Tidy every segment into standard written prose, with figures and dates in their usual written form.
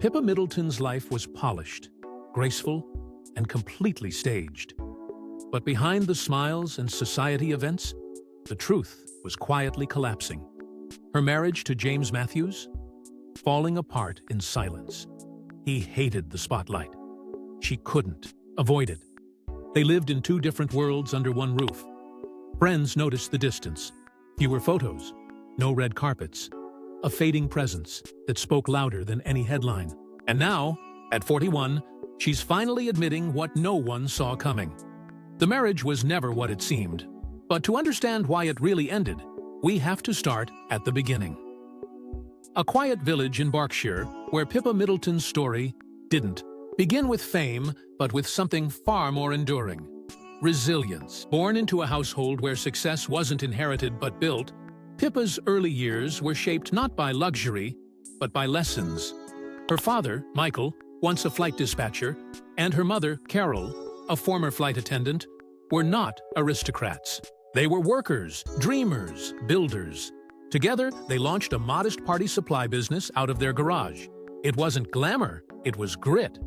Pippa Middleton's life was polished, graceful, and completely staged. But behind the smiles and society events, the truth was quietly collapsing. Her marriage to James Matthews, falling apart in silence. He hated the spotlight. She couldn't avoid it. They lived in two different worlds under one roof. Friends noticed the distance. Fewer photos, no red carpets, a fading presence that spoke louder than any headline. And now, at 41, she's finally admitting what no one saw coming. The marriage was never what it seemed. But to understand why it really ended, we have to start at the beginning. A quiet village in Berkshire, where Pippa Middleton's story didn't begin with fame, but with something far more enduring. Resilience. Born into a household where success wasn't inherited but built, Pippa's early years were shaped not by luxury, but by lessons. Her father, Michael, once a flight dispatcher, and her mother, Carol, a former flight attendant, were not aristocrats. They were workers, dreamers, builders. Together, they launched a modest party supply business out of their garage. It wasn't glamour, it was grit.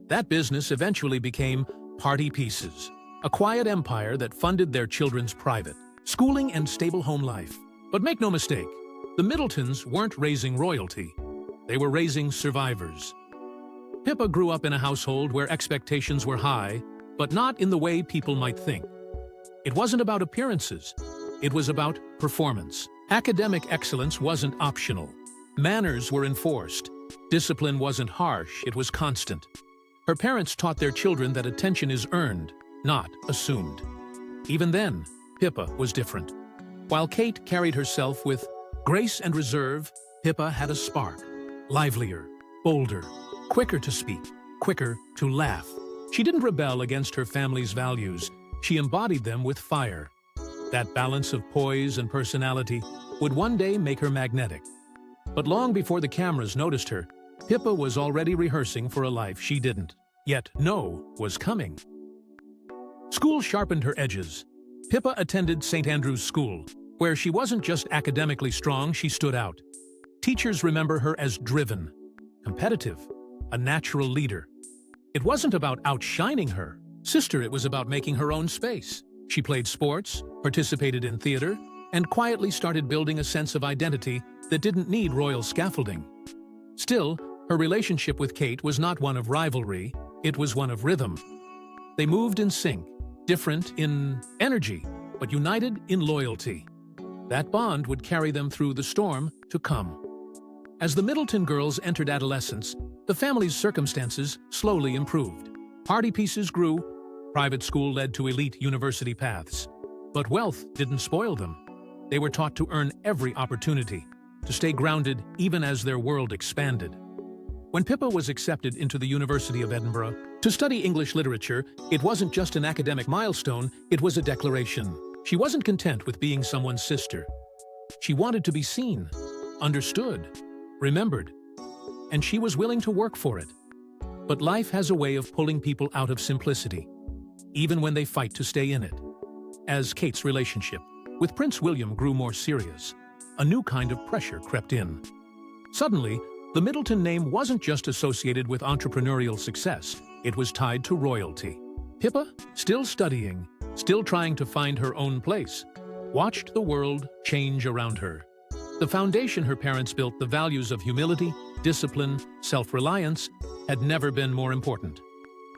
That business eventually became Party Pieces, a quiet empire that funded their children's private schooling and stable home life. But make no mistake, the Middletons weren't raising royalty. They were raising survivors. Pippa grew up in a household where expectations were high, but not in the way people might think. It wasn't about appearances. It was about performance. Academic excellence wasn't optional. Manners were enforced. Discipline wasn't harsh, it was constant. Her parents taught their children that attention is earned, not assumed. Even then, Pippa was different. While Kate carried herself with grace and reserve, Pippa had a spark. Livelier, bolder, quicker to speak, quicker to laugh. She didn't rebel against her family's values. She embodied them with fire. That balance of poise and personality would one day make her magnetic. But long before the cameras noticed her, Pippa was already rehearsing for a life she didn't yet know was coming. School sharpened her edges. Pippa attended St. Andrew's School, where she wasn't just academically strong, she stood out. Teachers remember her as driven, competitive, a natural leader. It wasn't about outshining her sister, it was about making her own space. She played sports, participated in theater, and quietly started building a sense of identity that didn't need royal scaffolding. Still, her relationship with Kate was not one of rivalry, it was one of rhythm. They moved in sync, different in energy, but united in loyalty. That bond would carry them through the storm to come. As the Middleton girls entered adolescence, the family's circumstances slowly improved. Party pieces grew, private school led to elite university paths. But wealth didn't spoil them. They were taught to earn every opportunity, to stay grounded even as their world expanded. When Pippa was accepted into the University of Edinburgh to study English literature, it wasn't just an academic milestone, it was a declaration. She wasn't content with being someone's sister. She wanted to be seen, understood, remembered, and she was willing to work for it. But life has a way of pulling people out of simplicity, even when they fight to stay in it. As Kate's relationship with Prince William grew more serious, a new kind of pressure crept in. Suddenly, the Middleton name wasn't just associated with entrepreneurial success, it was tied to royalty. Pippa, still studying, still trying to find her own place, watched the world change around her. The foundation her parents built, the values of humility, discipline, self-reliance, had never been more important.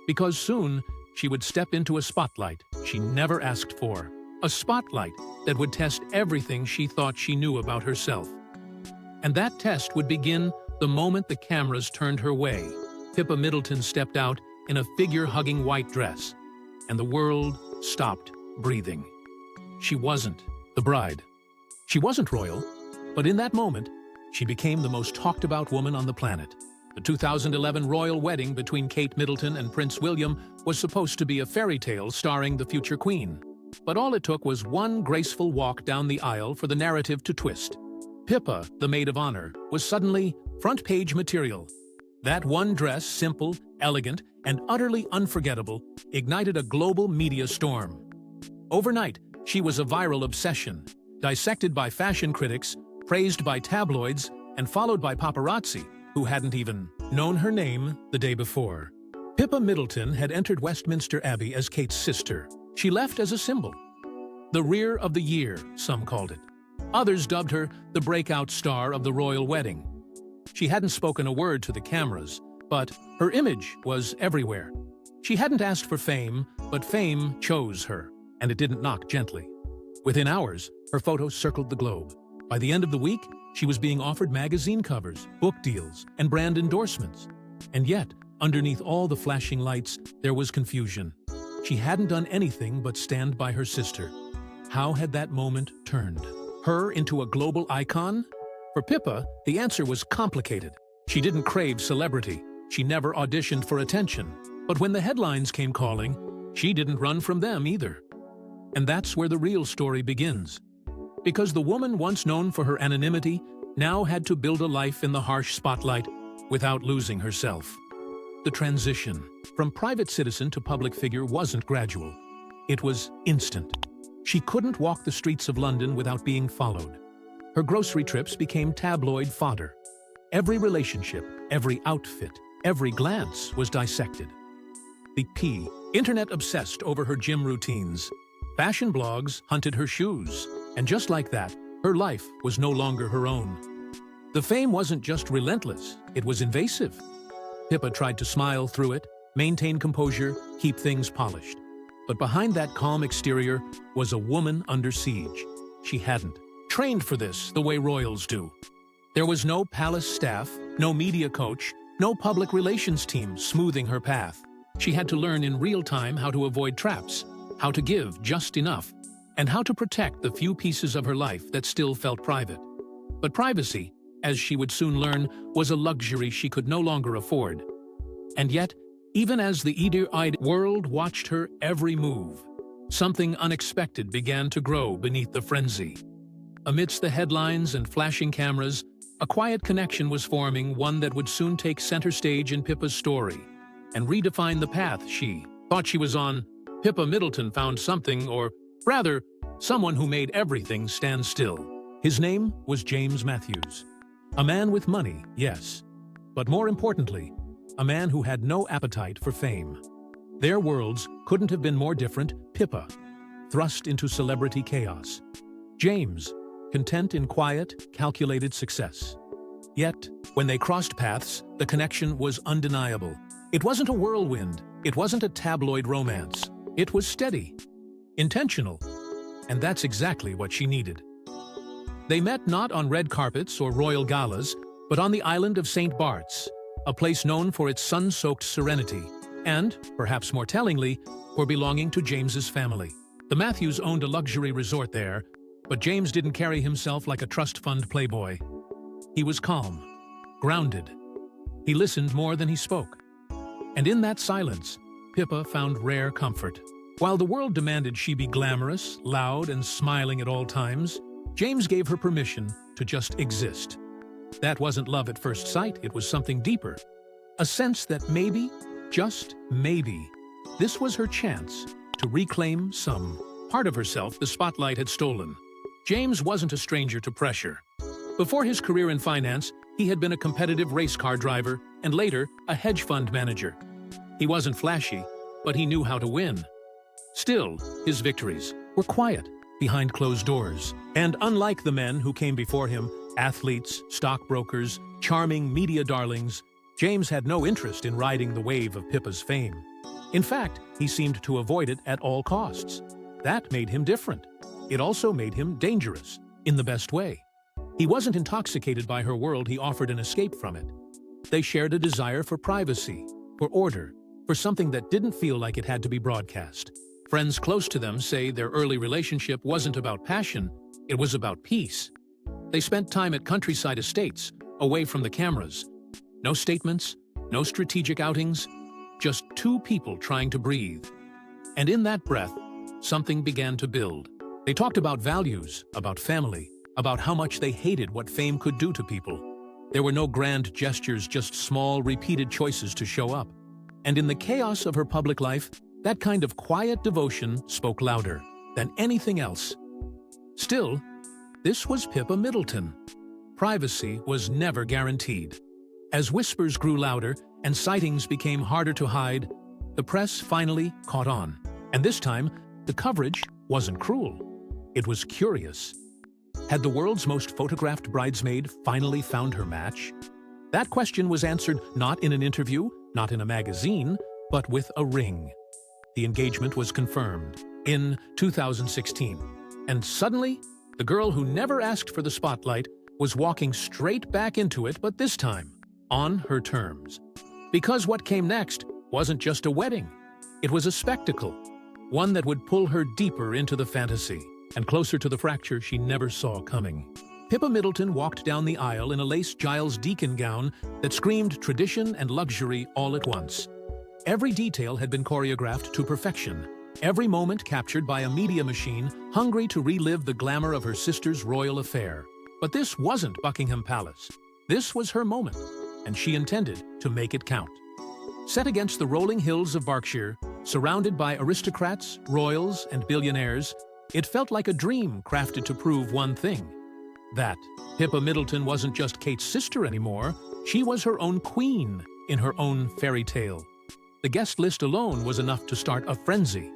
Because soon, she would step into a spotlight she never asked for. A spotlight that would test everything she thought she knew about herself. And that test would begin the moment the cameras turned her way. Pippa Middleton stepped out in a figure-hugging white dress, and the world stopped breathing. She wasn't the bride. She wasn't royal, but in that moment, she became the most talked-about woman on the planet. The 2011 royal wedding between Kate Middleton and Prince William was supposed to be a fairy tale starring the future queen. But all it took was one graceful walk down the aisle for the narrative to twist. Pippa, the maid of honor, was suddenly front-page material. That one dress, simple, elegant, and utterly unforgettable, ignited a global media storm. Overnight, she was a viral obsession, dissected by fashion critics, praised by tabloids, and followed by paparazzi, who hadn't even known her name the day before. Pippa Middleton had entered Westminster Abbey as Kate's sister. She left as a symbol. The rear of the year, some called it. Others dubbed her the breakout star of the royal wedding. She hadn't spoken a word to the cameras, but her image was everywhere. She hadn't asked for fame, but fame chose her, and it didn't knock gently. Within hours, her photo circled the globe. By the end of the week, she was being offered magazine covers, book deals, and brand endorsements. And yet, underneath all the flashing lights, there was confusion. She hadn't done anything but stand by her sister. How had that moment turned her into a global icon? For Pippa, the answer was complicated. She didn't crave celebrity. She never auditioned for attention. But when the headlines came calling, she didn't run from them either. And that's where the real story begins. Because the woman once known for her anonymity now had to build a life in the harsh spotlight without losing herself. The transition from private citizen to public figure wasn't gradual. It was instant. She couldn't walk the streets of London without being followed. Her grocery trips became tabloid fodder. Every relationship, every outfit, every glance was dissected. The internet obsessed over her gym routines. Fashion blogs hunted her shoes. And just like that, her life was no longer her own. The fame wasn't just relentless, it was invasive. Pippa tried to smile through it, maintain composure, keep things polished. But behind that calm exterior was a woman under siege. She hadn't trained for this the way royals do. There was no palace staff, no media coach, no public relations team smoothing her path. She had to learn in real time how to avoid traps, how to give just enough, and how to protect the few pieces of her life that still felt private. But privacy, as she would soon learn, was a luxury she could no longer afford. And yet, even as the eager-eyed world watched her every move, something unexpected began to grow beneath the frenzy. Amidst the headlines and flashing cameras, a quiet connection was forming, one that would soon take center stage in Pippa's story and redefine the path she thought she was on. Pippa Middleton found something, or rather, someone who made everything stand still. His name was James Matthews. A man with money, yes, but more importantly, a man who had no appetite for fame. Their worlds couldn't have been more different. Pippa, thrust into celebrity chaos. James, content in quiet, calculated success. Yet, when they crossed paths, the connection was undeniable. It wasn't a whirlwind. It wasn't a tabloid romance. It was steady, intentional, and that's exactly what she needed. They met not on red carpets or royal galas, but on the island of St. Bart's, a place known for its sun-soaked serenity, and, perhaps more tellingly, for belonging to James's family. The Matthews owned a luxury resort there, but James didn't carry himself like a trust fund playboy. He was calm, grounded. He listened more than he spoke. And in that silence, Pippa found rare comfort. While the world demanded she be glamorous, loud, and smiling at all times, James gave her permission to just exist. That wasn't love at first sight, it was something deeper. A sense that maybe, just maybe, this was her chance to reclaim some part of herself the spotlight had stolen. James wasn't a stranger to pressure. Before his career in finance, he had been a competitive race car driver and later a hedge fund manager. He wasn't flashy, but he knew how to win. Still, his victories were quiet, behind closed doors. And unlike the men who came before him, athletes, stockbrokers, charming media darlings, James had no interest in riding the wave of Pippa's fame. In fact, he seemed to avoid it at all costs. That made him different. It also made him dangerous, in the best way. He wasn't intoxicated by her world, he offered an escape from it. They shared a desire for privacy, for order, for something that didn't feel like it had to be broadcast. Friends close to them say their early relationship wasn't about passion, it was about peace. They spent time at countryside estates, away from the cameras. No statements, no strategic outings, just two people trying to breathe. And in that breath, something began to build. They talked about values, about family, about how much they hated what fame could do to people. There were no grand gestures, just small, repeated choices to show up. And in the chaos of her public life, that kind of quiet devotion spoke louder than anything else. Still, this was Pippa Middleton. Privacy was never guaranteed. As whispers grew louder and sightings became harder to hide, the press finally caught on. And this time, the coverage wasn't cruel. It was curious. Had the world's most photographed bridesmaid finally found her match? That question was answered not in an interview, not in a magazine, but with a ring. The engagement was confirmed in 2016. And suddenly, the girl who never asked for the spotlight was walking straight back into it, but this time, on her terms. Because what came next wasn't just a wedding. It was a spectacle, one that would pull her deeper into the fantasy and closer to the fracture she never saw coming. Pippa Middleton walked down the aisle in a lace Giles Deacon gown that screamed tradition and luxury all at once. Every detail had been choreographed to perfection, every moment captured by a media machine hungry to relive the glamour of her sister's royal affair. But this wasn't Buckingham Palace. This was her moment, and she intended to make it count. Set against the rolling hills of Berkshire, surrounded by aristocrats, royals, and billionaires, it felt like a dream crafted to prove one thing: that Pippa Middleton wasn't just Kate's sister anymore, she was her own queen in her own fairy tale. The guest list alone was enough to start a frenzy.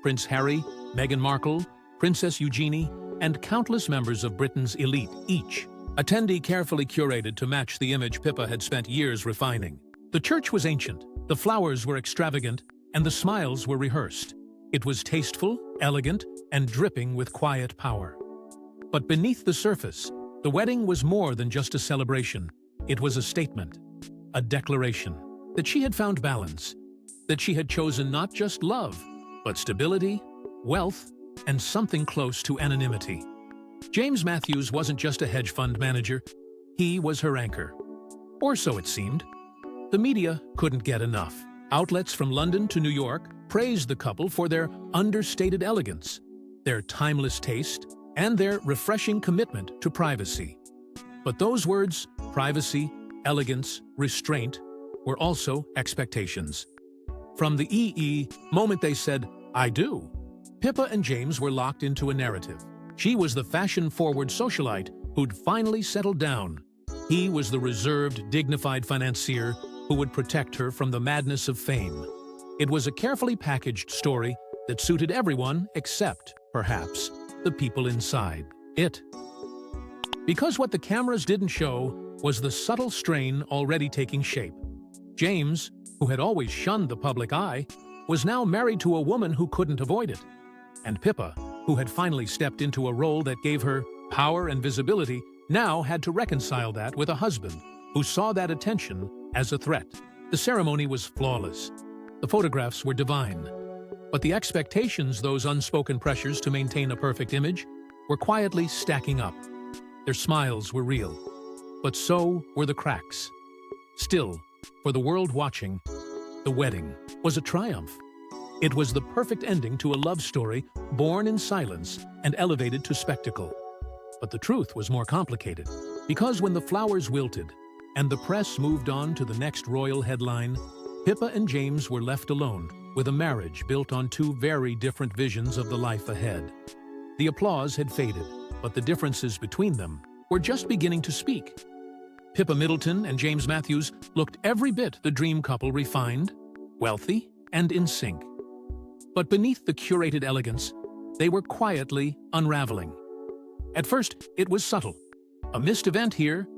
Prince Harry, Meghan Markle, Princess Eugenie, and countless members of Britain's elite, each attendee carefully curated to match the image Pippa had spent years refining. The church was ancient, the flowers were extravagant, and the smiles were rehearsed. It was tasteful, elegant, and dripping with quiet power. But beneath the surface, the wedding was more than just a celebration. It was a statement, a declaration, that she had found balance, that she had chosen not just love, but stability, wealth, and something close to anonymity. James Matthews wasn't just a hedge fund manager, he was her anchor. Or so it seemed. The media couldn't get enough. Outlets from London to New York praised the couple for their understated elegance, their timeless taste, and their refreshing commitment to privacy. But those words, privacy, elegance, restraint, were also expectations. From the moment they said, "I do," Pippa and James were locked into a narrative. She was the fashion-forward socialite who'd finally settled down. He was the reserved, dignified financier who would protect her from the madness of fame. It was a carefully packaged story that suited everyone except, perhaps, the people inside it. Because what the cameras didn't show was the subtle strain already taking shape. James, who had always shunned the public eye, was now married to a woman who couldn't avoid it. And Pippa, who had finally stepped into a role that gave her power and visibility, now had to reconcile that with a husband who saw that attention as a threat. The ceremony was flawless. The photographs were divine. But the expectations, those unspoken pressures to maintain a perfect image, were quietly stacking up. Their smiles were real, but so were the cracks. Still, for the world watching, the wedding was a triumph. It was the perfect ending to a love story born in silence and elevated to spectacle. But the truth was more complicated, because when the flowers wilted and the press moved on to the next royal headline, Pippa and James were left alone with a marriage built on two very different visions of the life ahead. The applause had faded, but the differences between them were just beginning to speak. Pippa Middleton and James Matthews looked every bit the dream couple, refined, wealthy, and in sync. But beneath the curated elegance, they were quietly unraveling. At first, it was subtle. A missed event here,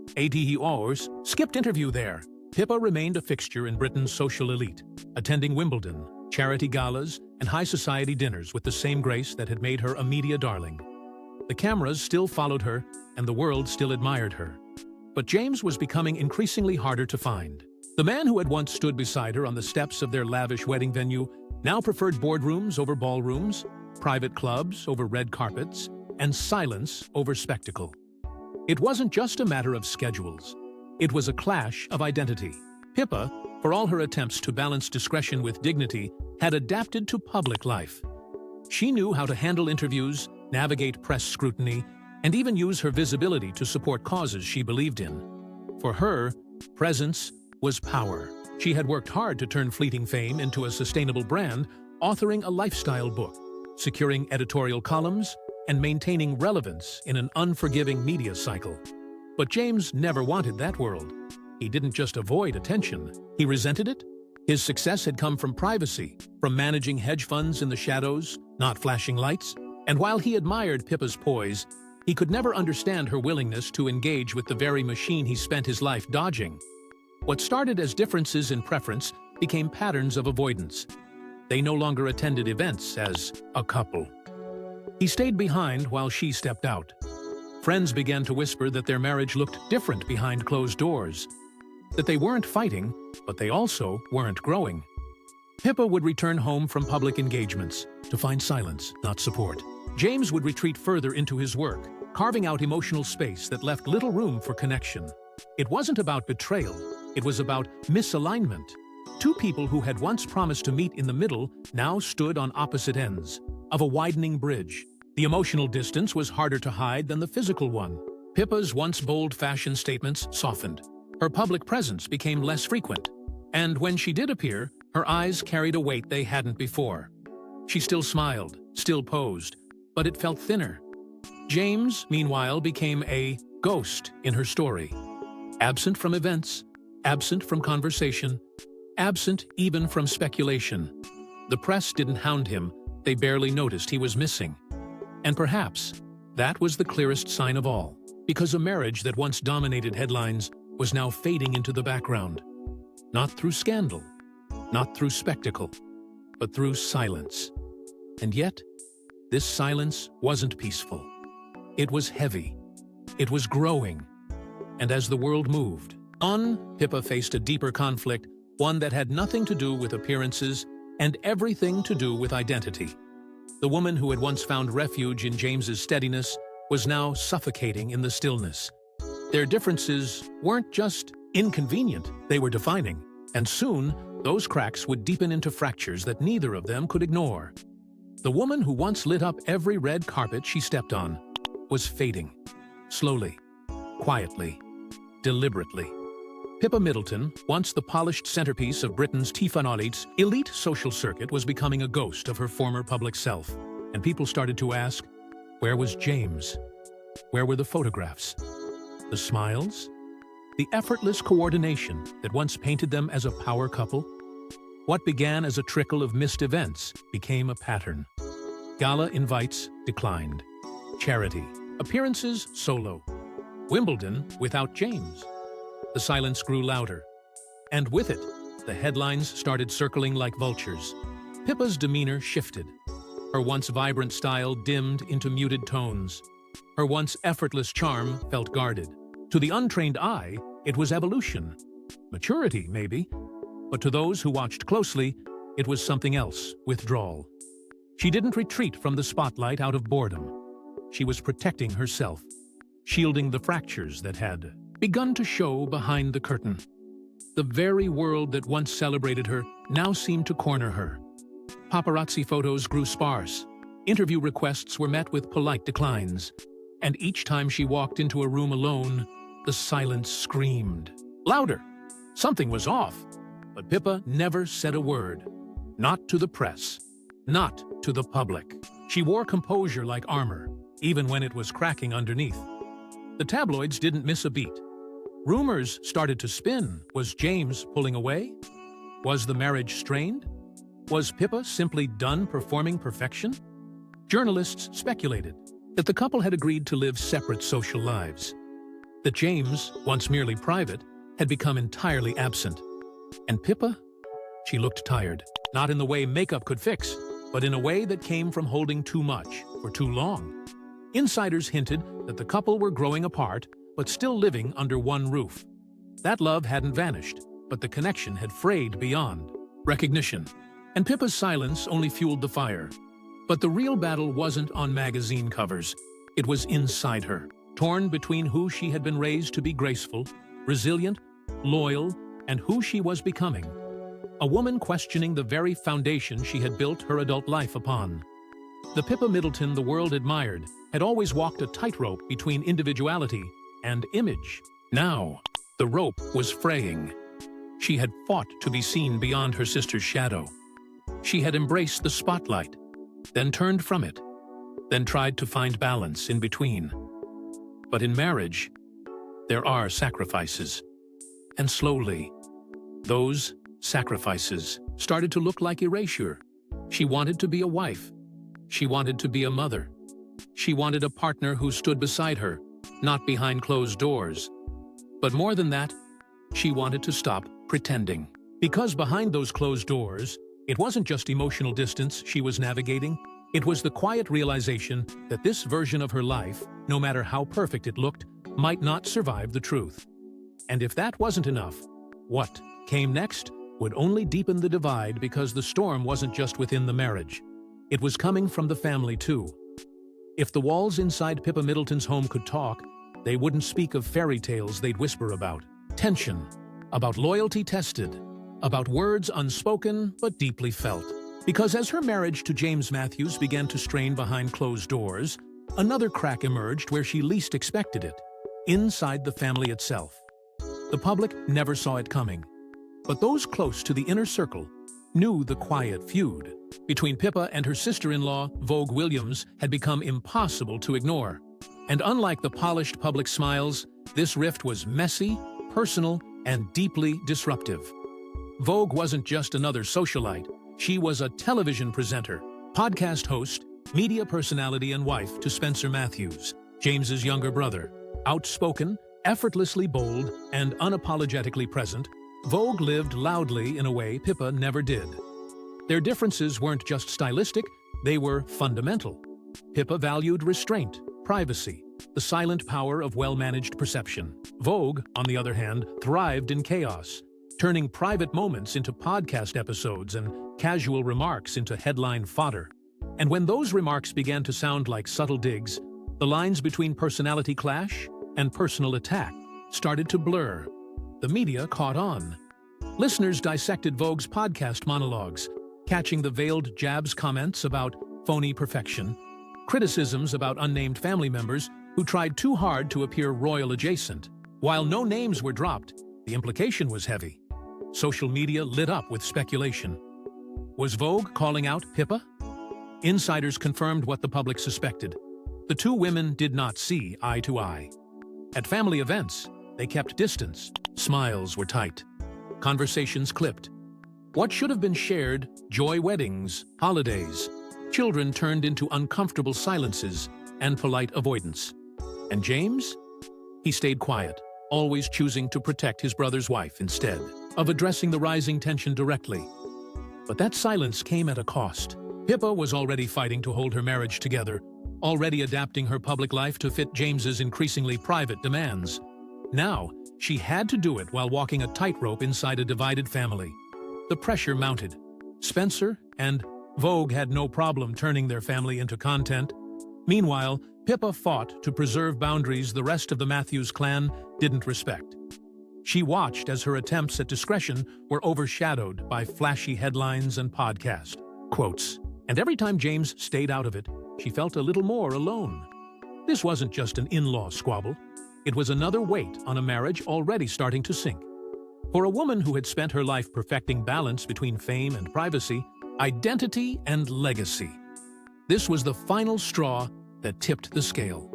hours, skipped interview there. Pippa remained a fixture in Britain's social elite, attending Wimbledon, charity galas, and high society dinners with the same grace that had made her a media darling. The cameras still followed her, and the world still admired her. But James was becoming increasingly harder to find. The man who had once stood beside her on the steps of their lavish wedding venue now preferred boardrooms over ballrooms, private clubs over red carpets, and silence over spectacle. It wasn't just a matter of schedules. It was a clash of identity. Pippa, for all her attempts to balance discretion with dignity, had adapted to public life. She knew how to handle interviews, navigate press scrutiny, and even use her visibility to support causes she believed in. For her, presence was power. She had worked hard to turn fleeting fame into a sustainable brand, authoring a lifestyle book, securing editorial columns, and maintaining relevance in an unforgiving media cycle. But James never wanted that world. he didn't just avoid attention, he resented it. His success had come from privacy, from managing hedge funds in the shadows, not flashing lights. And while he admired Pippa's poise, he could never understand her willingness to engage with the very machine he spent his life dodging. What started as differences in preference became patterns of avoidance. They no longer attended events as a couple. He stayed behind while she stepped out. Friends began to whisper that their marriage looked different behind closed doors, that they weren't fighting, but they also weren't growing. Pippa would return home from public engagements to find silence, not support. James would retreat further into his work, carving out emotional space that left little room for connection. It wasn't about betrayal, it was about misalignment. Two people who had once promised to meet in the middle now stood on opposite ends of a widening bridge. The emotional distance was harder to hide than the physical one. Pippa's once bold fashion statements softened. Her public presence became less frequent. And when she did appear, her eyes carried a weight they hadn't before. She still smiled, still posed, but it felt thinner. James, meanwhile, became a ghost in her story. Absent from events, absent from conversation, absent even from speculation. The press didn't hound him, they barely noticed he was missing. And perhaps that was the clearest sign of all, because a marriage that once dominated headlines was now fading into the background. Not through scandal, not through spectacle, but through silence. And yet, this silence wasn't peaceful. It was heavy. It was growing. And as the world moved on, Pippa faced a deeper conflict, one that had nothing to do with appearances and everything to do with identity. The woman who had once found refuge in James's steadiness was now suffocating in the stillness. Their differences weren't just inconvenient, they were defining. And soon, those cracks would deepen into fractures that neither of them could ignore. The woman who once lit up every red carpet she stepped on was fading. Slowly, quietly, deliberately. Pippa Middleton, once the polished centerpiece of Britain's Tiffany's elite social circuit, was becoming a ghost of her former public self. And people started to ask, where was James? Where were the photographs? The smiles? The effortless coordination that once painted them as a power couple? What began as a trickle of missed events became a pattern. Gala invites declined. Charity. Appearances solo. Wimbledon without James. The silence grew louder. And with it, the headlines started circling like vultures. Pippa's demeanor shifted. Her once vibrant style dimmed into muted tones. Her once effortless charm felt guarded. To the untrained eye, it was evolution. Maturity, maybe. But to those who watched closely, it was something else, withdrawal. She didn't retreat from the spotlight out of boredom. She was protecting herself, shielding the fractures that had begun to show behind the curtain. The very world that once celebrated her now seemed to corner her. Paparazzi photos grew sparse. Interview requests were met with polite declines. And each time she walked into a room alone, the silence screamed. Louder! Something was off. But Pippa never said a word. Not to the press. Not to the public. She wore composure like armor, even when it was cracking underneath. The tabloids didn't miss a beat. Rumors started to spin. Was James pulling away? Was the marriage strained? Was Pippa simply done performing perfection? Journalists speculated that the couple had agreed to live separate social lives. That James, once merely private, had become entirely absent. And Pippa? She looked tired. Not in the way makeup could fix, but in a way that came from holding too much for too long. Insiders hinted that the couple were growing apart, but still living under one roof. That love hadn't vanished, but the connection had frayed beyond recognition. And Pippa's silence only fueled the fire. But the real battle wasn't on magazine covers. It was inside her, torn between who she had been raised to be graceful, resilient, loyal, and who she was becoming. A woman questioning the very foundation she had built her adult life upon. The Pippa Middleton the world admired had always walked a tightrope between individuality and image. Now, the rope was fraying. She had fought to be seen beyond her sister's shadow. She had embraced the spotlight, then turned from it, then tried to find balance in between. But in marriage, there are sacrifices. And slowly, those sacrifices started to look like erasure. She wanted to be a wife. She wanted to be a mother. She wanted a partner who stood beside her, not behind closed doors. But more than that, she wanted to stop pretending. Because behind those closed doors, it wasn't just emotional distance she was navigating, it was the quiet realization that this version of her life, no matter how perfect it looked, might not survive the truth. And if that wasn't enough, what came next would only deepen the divide, because the storm wasn't just within the marriage. It was coming from the family too. If the walls inside Pippa Middleton's home could talk, they wouldn't speak of fairy tales, they'd whisper about tension, about loyalty tested, about words unspoken but deeply felt. Because as her marriage to James Matthews began to strain behind closed doors, another crack emerged where she least expected it, inside the family itself. The public never saw it coming, but those close to the inner circle knew the quiet feud between Pippa and her sister-in-law, Vogue Williams, had become impossible to ignore. And unlike the polished public smiles, this rift was messy, personal, and deeply disruptive. Vogue wasn't just another socialite. She was a television presenter, podcast host, media personality, and wife to Spencer Matthews, James's younger brother. Outspoken, effortlessly bold, and unapologetically present, Vogue lived loudly in a way Pippa never did. Their differences weren't just stylistic, they were fundamental. Pippa valued restraint, privacy, the silent power of well-managed perception. Vogue, on the other hand, thrived in chaos, turning private moments into podcast episodes and casual remarks into headline fodder. And when those remarks began to sound like subtle digs, the lines between personality clash and personal attack started to blur. The media caught on. Listeners dissected Vogue's podcast monologues, catching the veiled jabs, comments about phony perfection, criticisms about unnamed family members who tried too hard to appear royal adjacent. While no names were dropped, the implication was heavy. Social media lit up with speculation. Was Vogue calling out Pippa? Insiders confirmed what the public suspected. The two women did not see eye to eye. At family events, they kept distance. Smiles were tight. Conversations clipped. What should have been shared, joy weddings, holidays, children turned into uncomfortable silences and polite avoidance. And James? He stayed quiet, always choosing to protect his brother's wife instead of addressing the rising tension directly. But that silence came at a cost. Pippa was already fighting to hold her marriage together, already adapting her public life to fit James's increasingly private demands. Now, she had to do it while walking a tightrope inside a divided family. The pressure mounted. Spencer and Vogue had no problem turning their family into content. Meanwhile, Pippa fought to preserve boundaries the rest of the Matthews clan didn't respect. She watched as her attempts at discretion were overshadowed by flashy headlines and podcast quotes. And every time James stayed out of it, she felt a little more alone. This wasn't just an in-law squabble. It was another weight on a marriage already starting to sink. For a woman who had spent her life perfecting balance between fame and privacy, identity and legacy, this was the final straw that tipped the scale.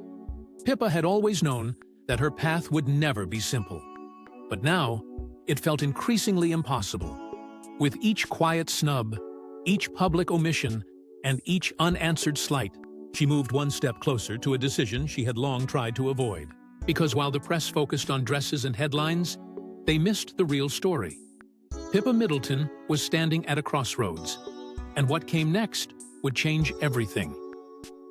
Pippa had always known that her path would never be simple. But now, it felt increasingly impossible. With each quiet snub, each public omission, and each unanswered slight, she moved one step closer to a decision she had long tried to avoid. Because while the press focused on dresses and headlines, they missed the real story. Pippa Middleton was standing at a crossroads, and what came next would change everything.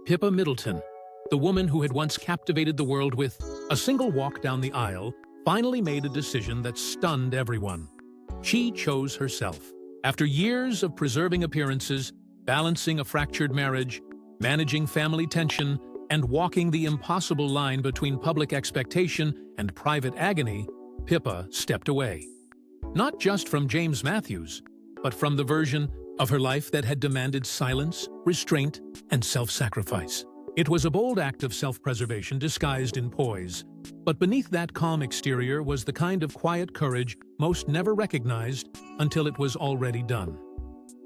Pippa Middleton, the woman who had once captivated the world with a single walk down the aisle, finally made a decision that stunned everyone. She chose herself. After years of preserving appearances, balancing a fractured marriage, managing family tension, and walking the impossible line between public expectation and private agony, Pippa stepped away. Not just from James Matthews, but from the version of her life that had demanded silence, restraint, and self-sacrifice. It was a bold act of self-preservation disguised in poise, but beneath that calm exterior was the kind of quiet courage most never recognized until it was already done.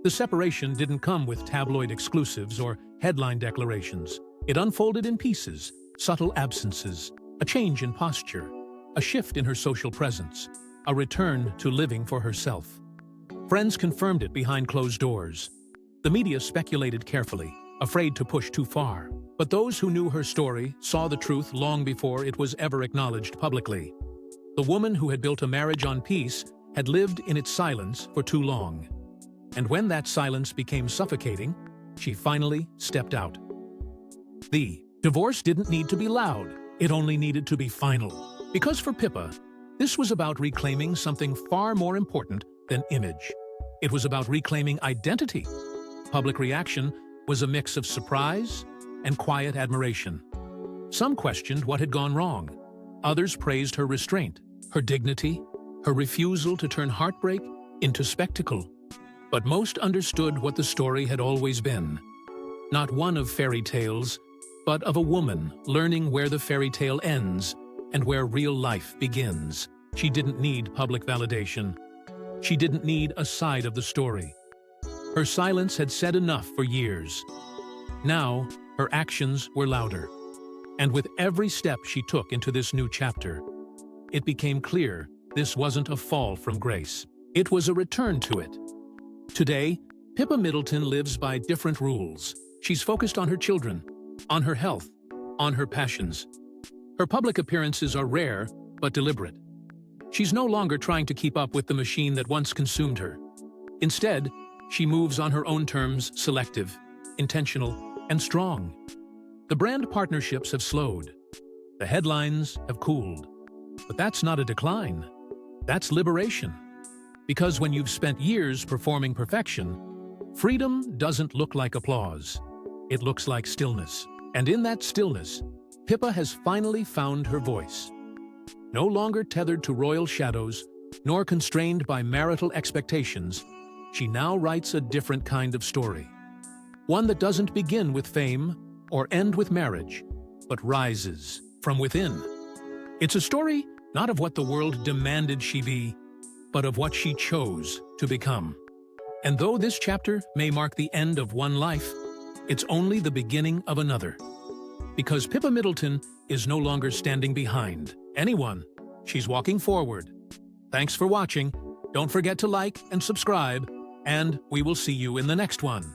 The separation didn't come with tabloid exclusives or headline declarations. It unfolded in pieces, subtle absences, a change in posture, a shift in her social presence. a return to living for herself. Friends confirmed it behind closed doors. The media speculated carefully, afraid to push too far. But those who knew her story saw the truth long before it was ever acknowledged publicly. The woman who had built a marriage on peace had lived in its silence for too long. And when that silence became suffocating, she finally stepped out. The divorce didn't need to be loud, it only needed to be final. Because for Pippa, this was about reclaiming something far more important than image. It was about reclaiming identity. Public reaction was a mix of surprise and quiet admiration. Some questioned what had gone wrong. Others praised her restraint, her dignity, her refusal to turn heartbreak into spectacle. But most understood what the story had always been. Not one of fairy tales, but of a woman learning where the fairy tale ends and where real life begins. She didn't need public validation. She didn't need a side of the story. Her silence had said enough for years. Now, her actions were louder. And with every step she took into this new chapter, it became clear this wasn't a fall from grace. It was a return to it. Today, Pippa Middleton lives by different rules. She's focused on her children, on her health, on her passions. Her public appearances are rare, but deliberate. She's no longer trying to keep up with the machine that once consumed her. Instead, she moves on her own terms, selective, intentional, and strong. The brand partnerships have slowed. The headlines have cooled. But that's not a decline. That's liberation. Because when you've spent years performing perfection, freedom doesn't look like applause. It looks like stillness. And in that stillness, Pippa has finally found her voice. No longer tethered to royal shadows, nor constrained by marital expectations, she now writes a different kind of story. One that doesn't begin with fame or end with marriage, but rises from within. It's a story not of what the world demanded she be, but of what she chose to become. And though this chapter may mark the end of one life, it's only the beginning of another. Because Pippa Middleton is no longer standing behind anyone. She's walking forward. Thanks for watching. Don't forget to like and subscribe, and we will see you in the next one.